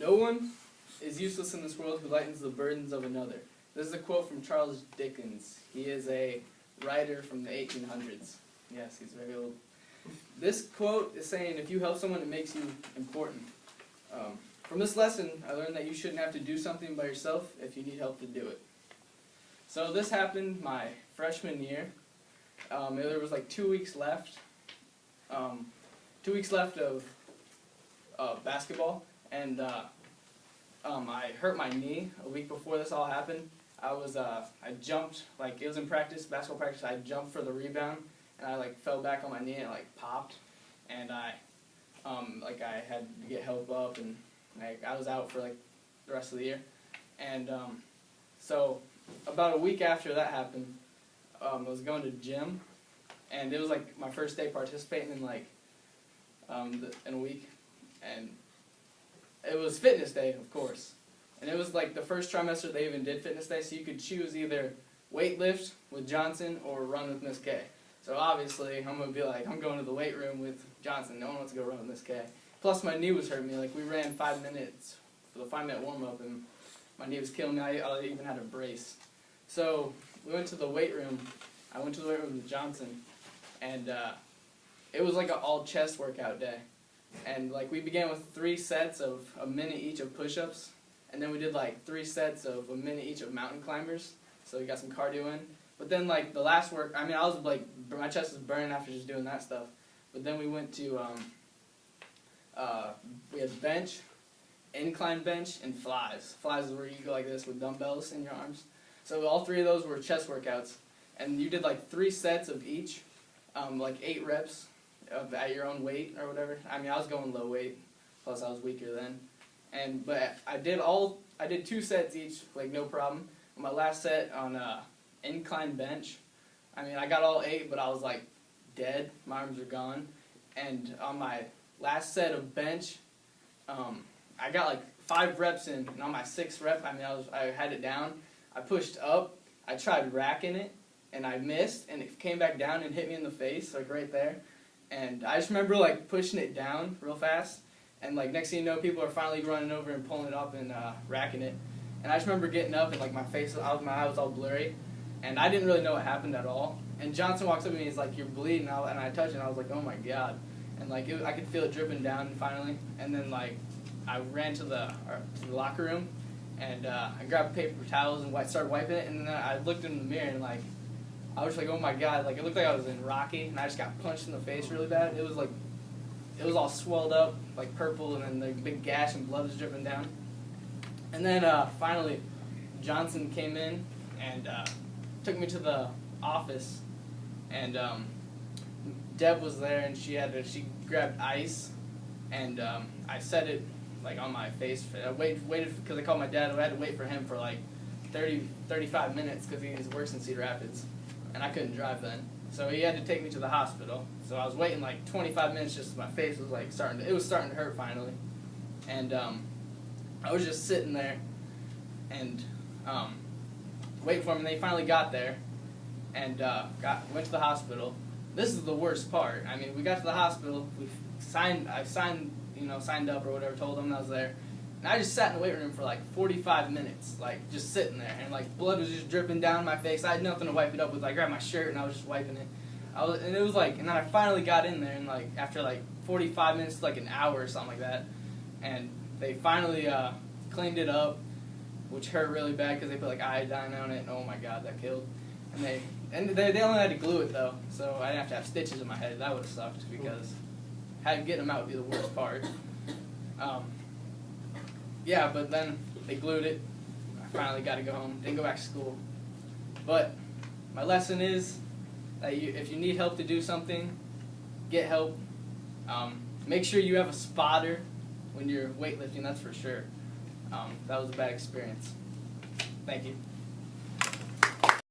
No one is useless in this world who lightens the burdens of another. This is a quote from Charles Dickens. He is a writer from the 1800s. Yes, he's very old. This quote is saying, if you help someone, it makes you important. From this lesson, I learned that you shouldn't have to do something by yourself if you need help to do it. So this happened my freshman year. There was like 2 weeks left. 2 weeks left of basketball, and I hurt my knee a week before this all happened. I jumped, like, it was in practice, basketball practice. I jumped for the rebound, and I like fell back on my knee and it like popped, and I had to get help up, and I was out for like the rest of the year. And so about a week after that happened, I was going to gym, and it was like my first day participating in like in a week, and it was fitness day, of course. And it was like the first trimester they even did fitness day, so you could choose either weight lift with Johnson or run with Miss K. So obviously I'm going to be like, I'm going to the weight room with Johnson. No one wants to go run with Miss K. Plus my knee was hurting me. Like, we ran 5 minutes for the 5-minute warm-up, and my knee was killing me. I even had a brace. So we went to the weight room. I went to the weight room with Johnson, and it was like an all-chest workout day. And like, we began with 3 sets of a minute each of push-ups, and then we did like 3 sets of a minute each of mountain climbers. So we got some cardio in. But then like the last work, I mean, I was like, my chest was burning after just doing that stuff. But then we went to, we had bench, incline bench, and flies. Flies is where you go like this with dumbbells in your arms. So all 3 of those were chest workouts. And you did like 3 sets of each, like 8 reps at your own weight or whatever. I mean, I was going low weight, plus I was weaker then. But I did 2 sets each, like no problem. On my last set on incline bench, I mean, I got all 8, but I was like dead. My arms are gone. And on my last set of bench, I got like 5 reps in, and on my 6th rep, I mean, I had it down. I pushed up. I tried racking it, and I missed, and it came back down and hit me in the face, like right there. And I just remember like pushing it down real fast, and like next thing you know, people are finally running over and pulling it up and racking it. And I just remember getting up, and like my eye was all blurry, and I didn't really know what happened at all. And Johnson walks up to me, and he's like, "You're bleeding," and I touched it, and I was like, "Oh my god!" And like I could feel it dripping down finally. And then like I ran to the locker room, and I grabbed paper towels and started wiping it. And then I looked in the mirror, and like I was like, "Oh my god!" Like, it looked like I was in Rocky, and I just got punched in the face really bad. It was all swelled up, like purple, and then the big gash and blood was dripping down. And then finally, Johnson came in and took me to the office, and Deb was there, and she grabbed ice, and I set it like on my face. I waited because I called my dad. I had to wait for him for like 35 minutes because he works in Cedar Rapids, and I couldn't drive then. So he had to take me to the hospital. So I was waiting like 25 minutes just as my face was like starting to hurt finally. And I was just sitting there and waiting for him, and they finally got there and went to the hospital. This is the worst part. I mean, we got to the hospital, I signed up or whatever, told them I was there. And I just sat in the weight room for like 45 minutes, like just sitting there, and like blood was just dripping down my face. I had nothing to wipe it up with. I grabbed my shirt and I was just wiping it. And then I finally got in there, and like after like 45 minutes, like an hour or something like that, and they finally cleaned it up, which hurt really bad because they put like iodine on it, and oh my god, that killed. And they only had to glue it though, so I didn't have to have stitches in my head. That would have sucked because getting them out would be the worst part. Yeah, but then they glued it. I finally got to go home. Didn't go back to school. But my lesson is that if you need help to do something, get help. Make sure you have a spotter when you're weightlifting, that's for sure. That was a bad experience. Thank you.